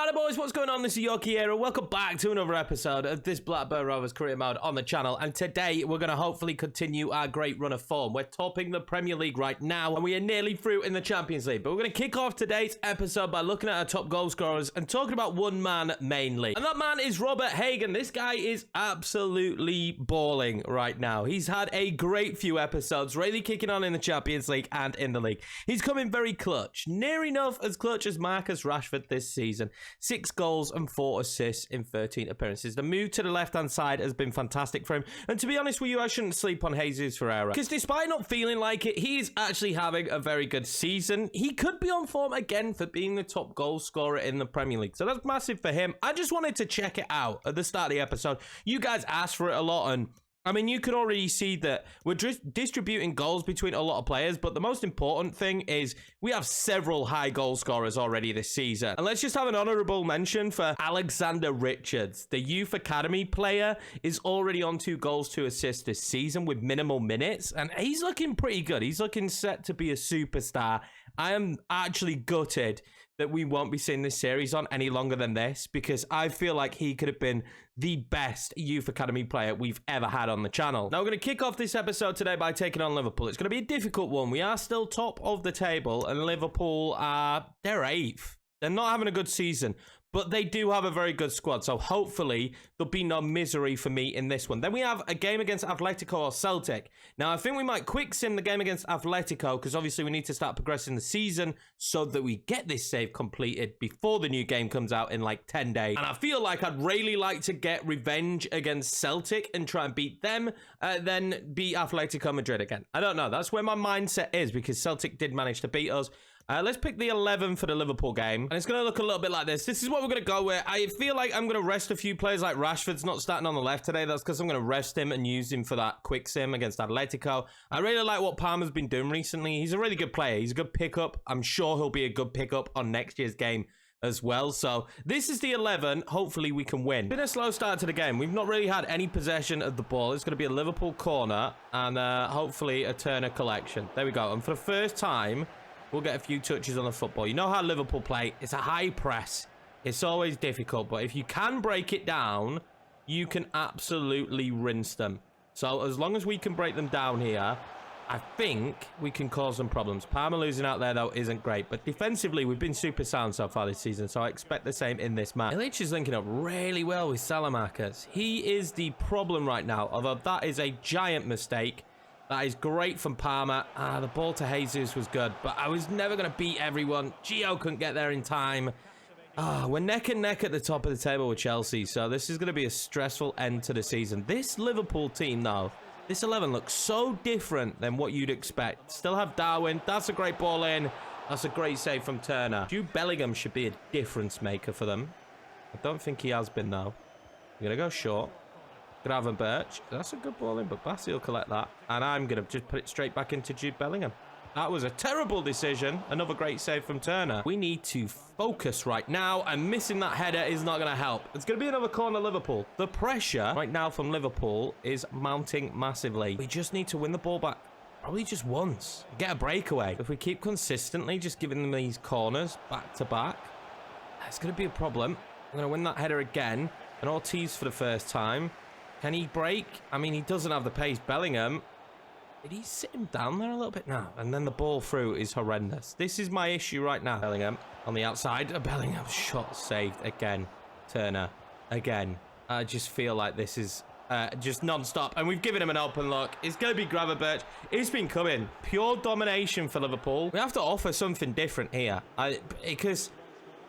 Howdy boys, what's going on? This is Yorkiemann. Welcome back to another episode of this Blackburn Rovers career mode on the channel. And today we're going to hopefully continue our great run of form. We're topping the Premier League right now and we are nearly through in the Champions League. But we're going to kick off today's episode by looking at our top goal scorers and talking about one man mainly. And that man is Robert Hagen. This guy is absolutely balling right now. He's had a great few episodes, really kicking on in the Champions League and in the league. He's coming very clutch, near enough as clutch as Marcus Rashford this season. 6 goals and 4 assists in 13 appearances. The move to the left-hand side has been fantastic for him. And to be honest with you, I shouldn't sleep on Jesus Ferreira, because despite not feeling like it, he is actually having a very good season. He could be on form again for being the top goal scorer in the Premier League. So that's massive for him. I just wanted to check it out at the start of the episode. You guys asked for it a lot, and I mean, you can already see that we're just distributing goals between a lot of players, but the most important thing is we have several high goal scorers already this season. And let's just have an honourable mention for Alexander Richards. The youth academy player is already on 2 goals, 2 assists this season with minimal minutes, and he's looking pretty good. He's looking set to be a superstar. I am actually gutted that we won't be seeing this series on any longer than this, because I feel like he could have been the best youth academy player we've ever had on the channel. Now, we're going to kick off this episode today by taking on Liverpool. It's going to be a difficult one. We are still top of the table, and Liverpool are, they're 8th. They're not having a good season, but they do have a very good squad. So hopefully there'll be no misery for me in this one. Then we have a game against Atletico or Celtic. Now, I think we might quick sim the game against Atletico, because obviously we need to start progressing the season so that we get this save completed before the new game comes out in like 10 days. And I feel like I'd really like to get revenge against Celtic and try and beat them, then beat Atletico Madrid again. I don't know. That's where my mindset is, because Celtic did manage to beat us. Let's pick the 11 for the Liverpool game. And it's going to look a little bit like this. This is what we're going to go with. I feel like I'm going to rest a few players, like Rashford's not starting on the left today. That's because I'm going to rest him and use him for that quick sim against Atletico. I really like what Palmer's been doing recently. He's a really good player. He's a good pickup. I'm sure he'll be a good pickup on next year's game as well. So this is the 11. Hopefully we can win. Been a slow start to the game. We've not really had any possession of the ball. It's going to be a Liverpool corner and hopefully a Turner collection. There we go. And for the first time, we'll get a few touches on the football. You know how Liverpool play. It's a high press. It's always difficult, but if you can break it down, you can absolutely rinse them. So as long as we can break them down here, I think we can cause them problems. Palmer losing out there, though, isn't great. But defensively, we've been super sound so far this season, so I expect the same in this match. Illich is linking up really well with Salamakers. He is the problem right now, although that is a giant mistake. That is great from Palmer. The ball to Jesus was good, but I was never going to beat everyone. Gio couldn't get there in time. We're neck and neck at the top of the table with Chelsea, so this is going to be a stressful end to the season. This Liverpool team, though, this 11 looks so different than what you'd expect. Still have Darwin. That's a great ball in. That's a great save from Turner. Jude Bellingham should be a difference maker for them. I don't think he has been, though. We're going to go short. Gravenberch. That's a good ball in, but Bassi will collect that. And I'm going to just put it straight back into Jude Bellingham. That was a terrible decision. Another great save from Turner. We need to focus right now, and missing that header is not going to help. It's going to be another corner, Liverpool. The pressure right now from Liverpool is mounting massively. We just need to win the ball back. Probably just once. Get a breakaway. If we keep consistently just giving them these corners back to back, it's going to be a problem. I'm going to win that header again. And Ortiz for the first time. Can he break? I mean, he doesn't have the pace. Bellingham. Did he sit him down there a little bit? No. And then the ball through is horrendous. This is my issue right now. Bellingham on the outside. Bellingham shot saved again. Turner again. I just feel like this is just non-stop. And we've given him an open look. It's going to be Gravenberch. It's been coming. Pure domination for Liverpool. We have to offer something different here. Because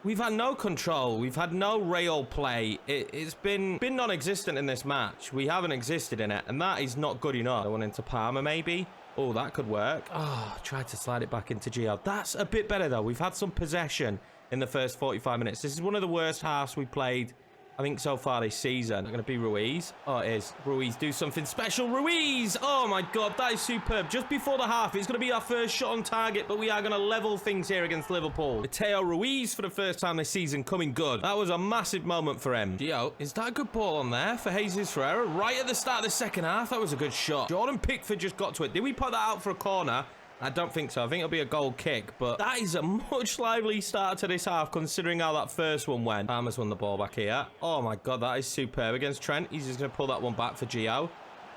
we've had no control. We've had no real play. It's been non-existent in this match. We haven't existed in it, and that is not good enough. I went into Palmer, maybe. Oh, that could work. Oh, tried to slide it back into Gio. That's a bit better, though. We've had some possession in the first 45 minutes. This is one of the worst halves we played, I think, so far this season. Not going to be Ruiz. Oh, it is. Ruiz, do something special. Ruiz! Oh, my God. That is superb. Just before the half, it's going to be our first shot on target, but we are going to level things here against Liverpool. Mateo Ruiz for the first time this season coming good. That was a massive moment for him. Gio, is that a good ball on there for Jesus Ferreira? Right at the start of the second half, that was a good shot. Jordan Pickford just got to it. Did we put that out for a corner? I don't think so. I think it'll be a goal kick, but that is a much lively start to this half, considering how that first one went. Palmer's won the ball back here. Oh my God, that is superb against Trent. He's just going to pull that one back for Gio.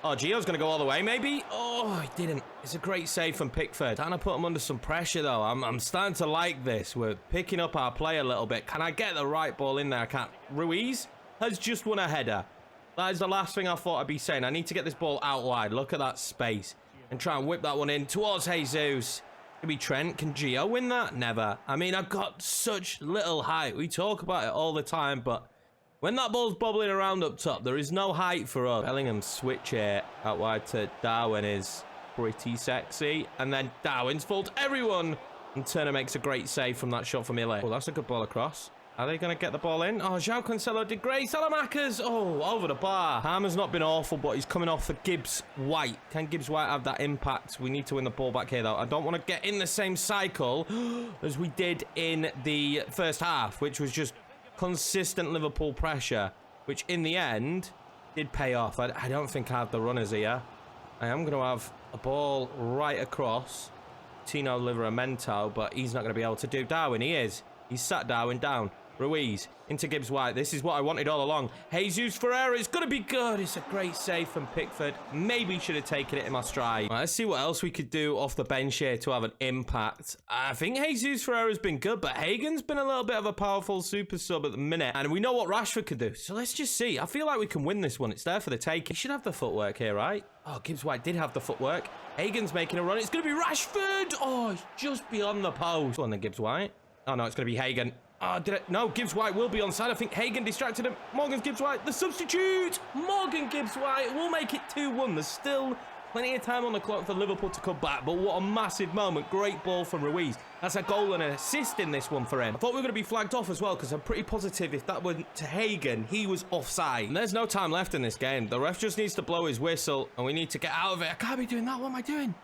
Oh, Gio's going to go all the way, maybe? Oh, he didn't. It's a great save from Pickford. Trying to put him under some pressure, though. I'm starting to like this. We're picking up our play a little bit. Can I get the right ball in there? I can't. Ruiz has just won a header. That is the last thing I thought I'd be saying. I need to get this ball out wide. Look at that space. And try and whip that one in towards Jesus. Could be Trent. Can Gio win that? Never. I mean, I've got such little height. We talk about it all the time, but when that ball's bobbling around up top, there is no height for us. Bellingham's switch here out wide to Darwin is pretty sexy. And then Darwin's fault everyone. And Turner makes a great save from that shot from Ile. Oh, that's a good ball across. Are they going to get the ball in? Oh, João Cancelo did great. Salamakers. Oh, over the bar. Palmer's not been awful, but he's coming off for Gibbs-White. Can Gibbs-White have that impact? We need to win the ball back here, though. I don't want to get in the same cycle as we did in the first half, which was just consistent Liverpool pressure, which in the end did pay off. I don't think I have the runners here. I am going to have a ball right across Tino Livramento, but he's not going to be able to do. Darwin, he is. He's sat Darwin down. Ruiz into Gibbs-White. This is what I wanted all along. Jesus Ferreira is going to be good. It's a great save from Pickford. Maybe should have taken it in my stride. Right, let's see what else we could do off the bench here to have an impact. I think Jesus Ferreira's been good, but Hagen's been a little bit of a powerful super sub at the minute. And we know what Rashford could do. So let's just see. I feel like we can win this one. It's there for the take. He should have the footwork here, right? Oh, Gibbs-White did have the footwork. Hagen's making a run. It's going to be Rashford. Oh, he's just beyond the post. Go on then, Gibbs-White. Oh, no, it's going to be Hagen. Oh, did it? No, Gibbs-White will be onside. I think Hagen distracted him. Morgan Gibbs-White, the substitute. Morgan Gibbs-White will make it 2-1. There's still plenty of time on the clock for Liverpool to come back, but what a massive moment. Great ball from Ruiz. That's a goal and an assist in this one for him. I thought we were going to be flagged off as well, because I'm pretty positive if that went to Hagen, he was offside. And there's no time left in this game. The ref just needs to blow his whistle, and we need to get out of it. I can't be doing that. What am I doing?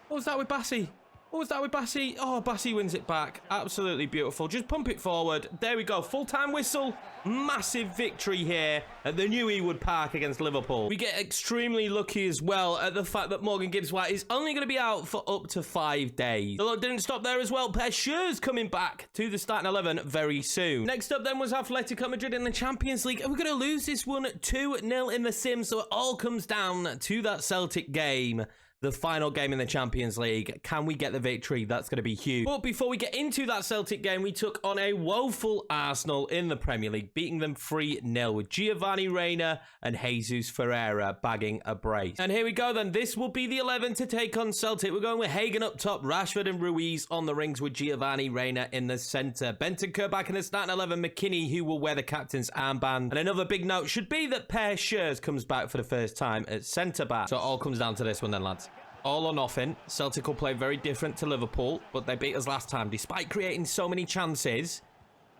What was that with Bassi? What was that with Bassi? Oh, Bassi wins it back. Absolutely beautiful. Just pump it forward. There we go. Full-time whistle. Massive victory here at the new Ewood Park against Liverpool. We get extremely lucky as well at the fact that Morgan Gibbs-White is only going to be out for up to 5 days. The lot didn't stop there as well. Pescher's coming back to the starting 11 very soon. Next up then was Atletico Madrid in the Champions League. And we're going to lose this one 2-0 in the sim. So it all comes down to that Celtic game. The final game in the Champions League. Can we get the victory? That's going to be huge. But before we get into that Celtic game, we took on a woeful Arsenal in the Premier League, beating them 3-0 with Giovanni Reina and Jesus Ferreira bagging a brace. And here we go then. This will be the 11 to take on Celtic. We're going with Hagen up top, Rashford and Ruiz on the rings with Giovanni Reina in the centre. Bentancur back in the starting 11, McKinney, who will wear the captain's armband. And another big note should be that Pescher's comes back for the first time at centre-back. So it all comes down to this one then, lads. All or nothing. Celtic will play very different to Liverpool, but they beat us last time. Despite creating so many chances,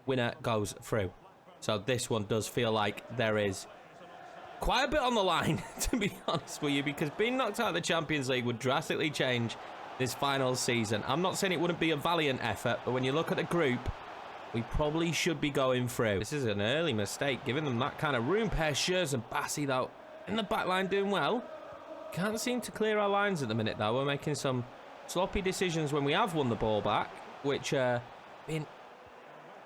winner goes through. So this one does feel like there is quite a bit on the line, to be honest with you, because being knocked out of the Champions League would drastically change this final season. I'm not saying it wouldn't be a valiant effort, but when you look at the group, we probably should be going through. This is an early mistake, giving them that kind of room. Pescher's and Bassi, though, in the back line doing well. Can't seem to clear our lines at the minute, though. We're making some sloppy decisions when we have won the ball back, which been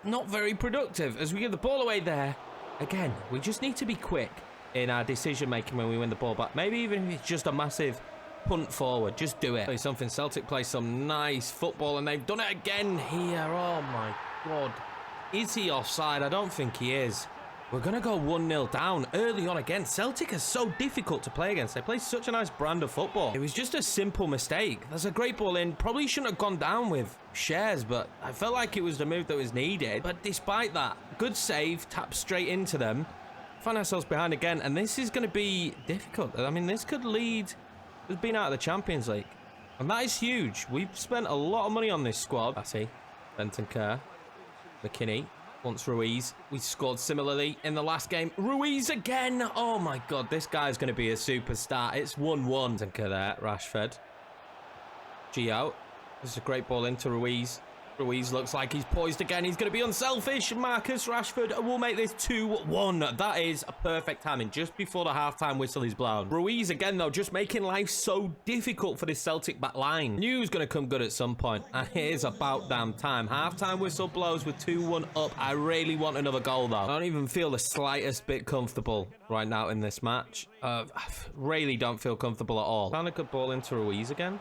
not very productive as we give the ball away there. Again, we just need to be quick in our decision-making when we win the ball back. Maybe even if it's just a massive punt forward, just do it. Play something. Celtic play some nice football, and they've done it again here. Oh, my God. Is he offside? I don't think he is. We're going to go 1-0 down early on again. Celtic are so difficult to play against. They play such a nice brand of football. It was just a simple mistake. There's a great ball in. Probably shouldn't have gone down with Shares, but I felt like it was the move that was needed. But despite that, good save, tap straight into them. Find ourselves behind again, and this is going to be difficult. I mean, this could lead us being out of the Champions League. And that is huge. We've spent a lot of money on this squad. Bassi, Bentancur, McKinney. Once Ruiz, we scored similarly in the last game. Ruiz again. Oh my God, this guy's going to be a superstar. It's 1-1. There, Rashford. Gio. This is a great ball into Ruiz. Ruiz looks like he's poised again. He's going to be unselfish. Marcus Rashford will make this 2-1. That is a perfect timing just before the halftime whistle is blown. Ruiz again, though, just making life so difficult for this Celtic back line. Knew he was going to come good at some point, and it is about damn time. Halftime whistle blows with 2-1 up. I really want another goal, though. I don't even feel the slightest bit comfortable right now in this match. I really don't feel comfortable at all. Found a good ball into Ruiz again.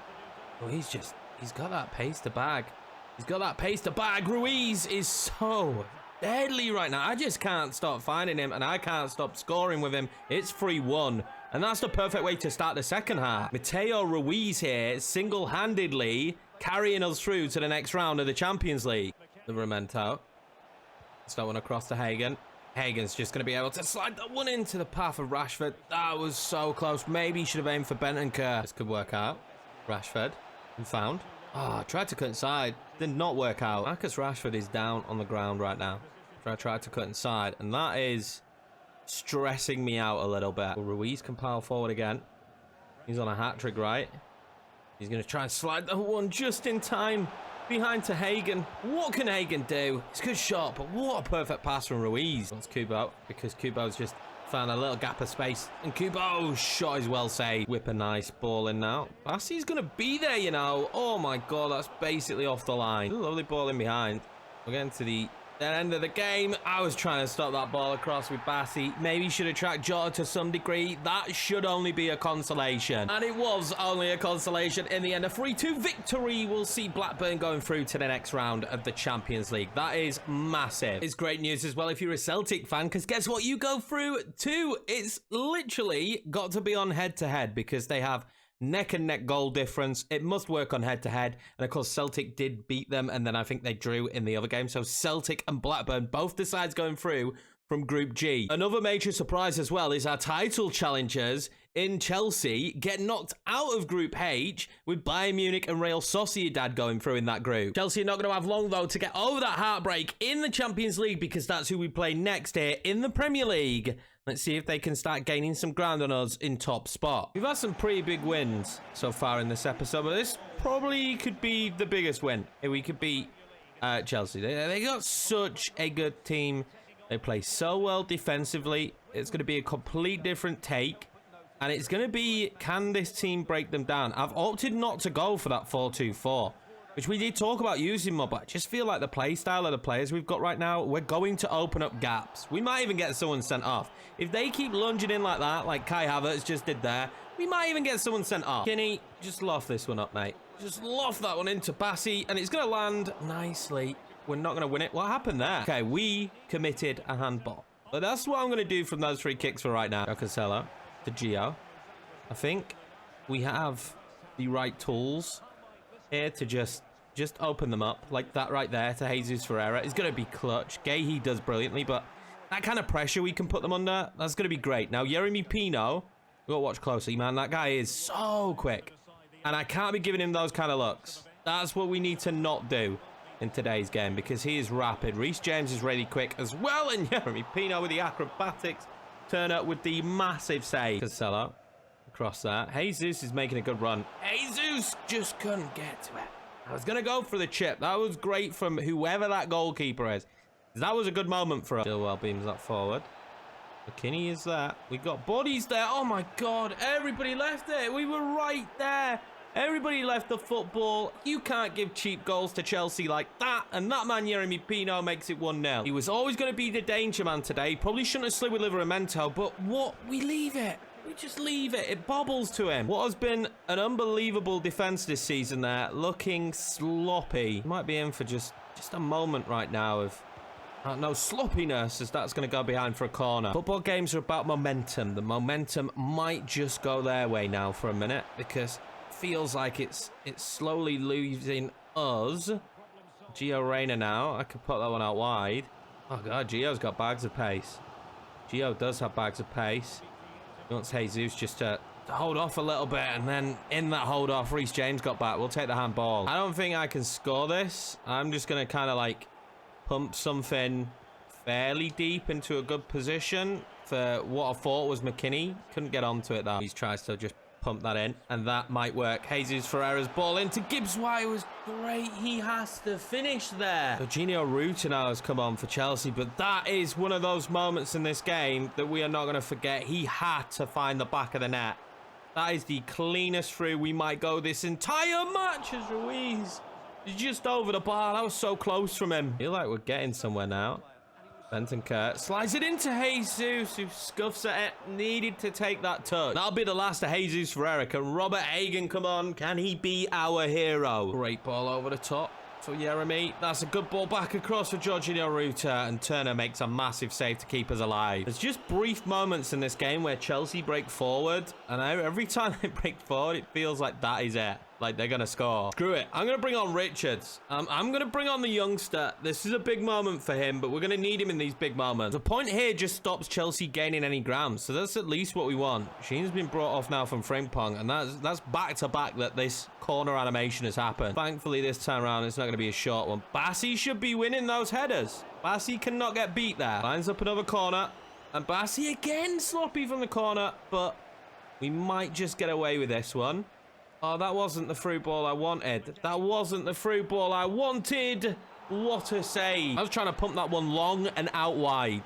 Oh, he's got that pace to bag. He's got that pace to bag. Ruiz is so deadly right now. I just can't stop finding him, and I can't stop scoring with him. It's 3-1, and that's the perfect way to start the second half. Mateo Ruiz here, single-handedly carrying us through to the next round of the Champions League. The Memento. It's that one across to Hagen. Hagen's just going to be able to slide that one into the path of Rashford. That was so close. Maybe he should have aimed for Bentancur. This could work out. Rashford, and found. Oh, tried to cut inside. Did not work out. Marcus Rashford is down on the ground right now. I tried to cut inside, and that is stressing me out a little bit. Well, Ruiz can power forward again. He's on a hat-trick, right? He's going to try and slide that one just in time behind to Hagen. What can Hagen do? It's a good shot, but what a perfect pass from Ruiz. That's Kubo, because Kubo's just found a little gap of space, and Kubo's shot is well saved. Whip a nice ball in now. Bassey's going to be there, you know. Oh my god, that's basically off the line. Lovely ball in behind. We're getting to the end of the game. I was trying to stop that ball across with Bassey. Maybe should have tracked Jota to some degree. That should only be a consolation. And it was only a consolation in the end. A 3-2 victory will see Blackburn going through to the next round of the Champions League. That is massive. It's great news as well if you're a Celtic fan, because guess what? You go through too. It's literally got to be on head-to-head because they have neck and neck goal difference. It must work on head to head, and of course Celtic did beat them, and then I think they drew in the other game. So Celtic and Blackburn, both the sides going through from Group G. Another major surprise as well is our title challengers in Chelsea get knocked out of Group H with Bayern Munich and Real Sociedad going through in that group. Chelsea are not going to have long though to get over that heartbreak in the Champions League, because that's who we play next here in the Premier League. Let's see if they can start gaining some ground on us in top spot. We've had some pretty big wins so far in this episode, but this probably could be the biggest win if we could beat Chelsea. They got such a good team. They play so well defensively. It's going to be a complete different take. And it's going to be, can this team break them down? I've opted not to go for that 4-2-4, which we did talk about using more, but I just feel like the play style of the players we've got right now, we're going to open up gaps. We might even get someone sent off. If they keep lunging in like that, like Kai Havertz just did there, we might even get someone sent off. Kinney, just loft this one up, mate. Just loft that one into Bassey, and it's going to land nicely. We're not going to win it. What happened there? Okay, we committed a handball. But that's what I'm going to do from those 3 kicks for right now. Cancelo to Gio. I think we have the right tools here to just open them up like that right there to Jesus Ferreira. It's going to be clutch. Gahey does brilliantly, but that kind of pressure we can put them under, that's going to be great. Now, Yeremy Pino, we've got to watch closely, man. That guy is so quick, and I can't be giving him those kind of looks. That's what we need to not do in today's game, because he is rapid. Reece James is really quick as well, and Yeremy Pino with the acrobatics. Turner with the massive save. Cancelo across that. Jesus is making a good run. Jesus just couldn't get to it. I was going to go for the chip. That was great from whoever that goalkeeper is. That was a good moment for us. Chilwell beams that forward. McKinney is there. We got bodies there. Oh my God. Everybody left it. We were right there. Everybody left the football. You can't give cheap goals to Chelsea like that. And that man, Yeremy Pino, makes it 1-0. He was always going to be the danger man today. Probably shouldn't have slid with Livramento, but what? We leave it. We just leave it. It bobbles to him. What has been an unbelievable defense this season there, looking sloppy. Might be in for just a moment right now of no sloppiness, as that's going to go behind for a corner. Football games are about momentum. The momentum might just go their way now for a minute, because feels like it's slowly losing us. Gio Reyna now. I could put that one out wide. Oh God, Gio's got bags of pace. Gio does have bags of pace. He wants Jesus just to hold off a little bit, and then in that hold off, Reece James got back. We'll take the handball. I don't think I can score this. I'm just going to kind of like pump something fairly deep into a good position for what I thought was McKinney. Couldn't get onto it though. He tries to just pump that in, and that might work. Jesus Ferreira's ball into Gibbs White was great. He has to finish there. Jorginho Ruta now has come on for Chelsea, but that is one of those moments in this game that we are not going to forget. He had to find the back of the net. That is the cleanest through we might go this entire match as Ruiz is just over the bar. That was so close from him. I feel like we're getting somewhere now. Bentancur slides it into Jesus, who scuffs at it. Needed to take that touch. That'll be the last of Jesus Ferreira. Can Robert Hagen come on? Can he be our hero? Great ball over the top for Jeremy. That's a good ball back across for Jorginho Ruta, and Turner makes a massive save to keep us alive. There's just brief moments in this game where Chelsea break forward, and every time they break forward, it feels like that is it. Like they're going to score. Screw it. I'm going to bring on Richards. I'm going to bring on the youngster. This is a big moment for him, but we're going to need him in these big moments. The point here just stops Chelsea gaining any ground, so that's at least what we want. Sheen's been brought off now from Frimpong, and that's back-to-back that this corner animation has happened. Thankfully, this time around, it's not going to be a short one. Bassi should be winning those headers. Bassi cannot get beat there. Lines up another corner, and Bassi again sloppy from the corner, but we might just get away with this one. Oh, that wasn't the through ball I wanted. That wasn't the through ball I wanted. What a save. I was trying to pump that one long and out wide.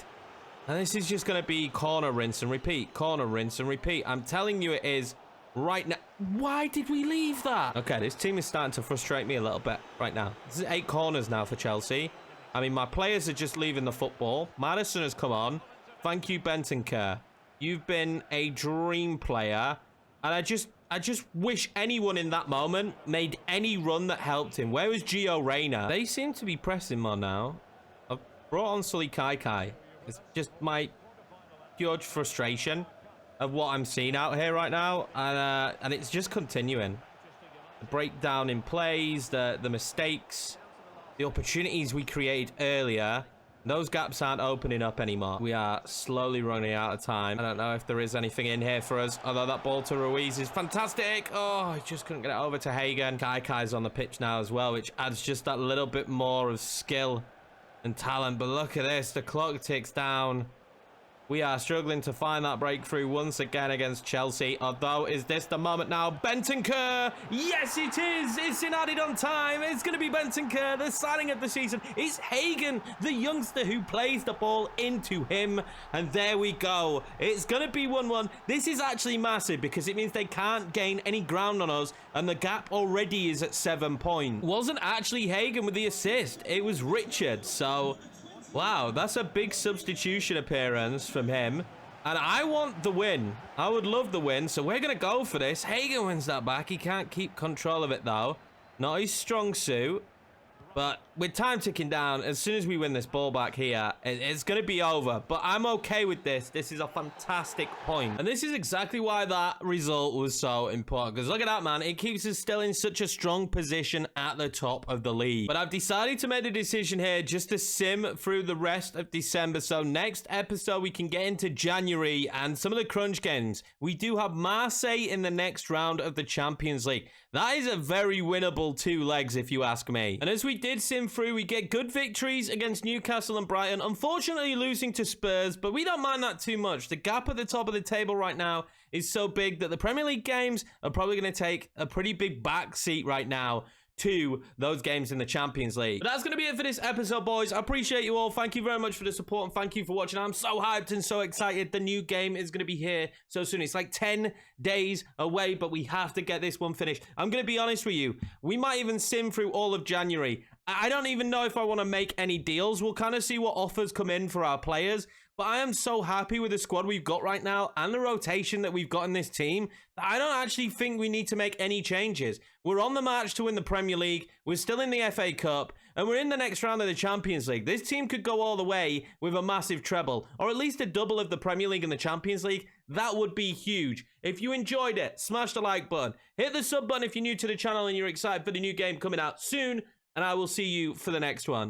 And this is just going to be corner, rinse and repeat. Corner, rinse and repeat. I'm telling you it is right now. Why did we leave that? Okay, this team is starting to frustrate me a little bit right now. This is 8 corners now for Chelsea. I mean, my players are just leaving the football. Maddison has come on. Thank you, Bentancur. You've been a dream player. And I just wish anyone in that moment made any run that helped him. Where was Gio Reyna? They seem to be pressing more now. I've brought on Sully Kai. It's just my pure frustration of what I'm seeing out here right now. And it's just continuing. The breakdown in plays, the mistakes, the opportunities we created earlier. Those gaps aren't opening up anymore. We are slowly running out of time. I don't know if there is anything in here for us, although that ball to Ruiz is fantastic. Oh, he just couldn't get it over to Hagen. Kai's on the pitch now as well, which adds just that little bit more of skill and talent. But look at this. The clock ticks down. We are struggling to find that breakthrough once again against Chelsea. Although, is this the moment now? Bentancur! Yes, it is! It's in added on time. It's going to be Bentancur, the signing of the season. It's Hagen, the youngster who plays the ball into him. And there we go. It's going to be 1-1. This is actually massive because it means they can't gain any ground on us. And the gap already is at 7 points. Wasn't actually Hagen with the assist. It was Richard. So... wow, that's a big substitution appearance from him. And I want the win. I would love the win, so we're going to go for this. Hagen wins that back. He can't keep control of it, though. Not his strong suit. But with time ticking down, as soon as we win this ball back here, it's going to be over. But I'm okay with this. This is a fantastic point. And this is exactly why that result was so important. Because look at that, man. It keeps us still in such a strong position at the top of the league. But I've decided to make the decision here just to sim through the rest of December. So next episode, we can get into January and some of the crunch games. We do have Marseille in the next round of the Champions League. That is a very winnable 2 legs, if you ask me. And as we did sim through, we get good victories against Newcastle and Brighton. Unfortunately, losing to Spurs, but we don't mind that too much. The gap at the top of the table right now is so big that the Premier League games are probably going to take a pretty big backseat right now to those games in the Champions League. But that's going to be it for this episode, boys. I appreciate you all. Thank you very much for the support and thank you for watching. I'm so hyped and so excited. The new game is going to be here so soon. It's like 10 days away, but we have to get this one finished. I'm going to be honest with you. We might even sim through all of January. I don't even know if I want to make any deals. We'll kind of see what offers come in for our players. But I am so happy with the squad we've got right now and the rotation that we've got in this team that I don't actually think we need to make any changes. We're on the march to win the Premier League. We're still in the FA Cup. And we're in the next round of the Champions League. This team could go all the way with a massive treble. Or at least a double of the Premier League and the Champions League. That would be huge. If you enjoyed it, smash the like button. Hit the sub button if you're new to the channel and you're excited for the new game coming out soon. And I will see you for the next one.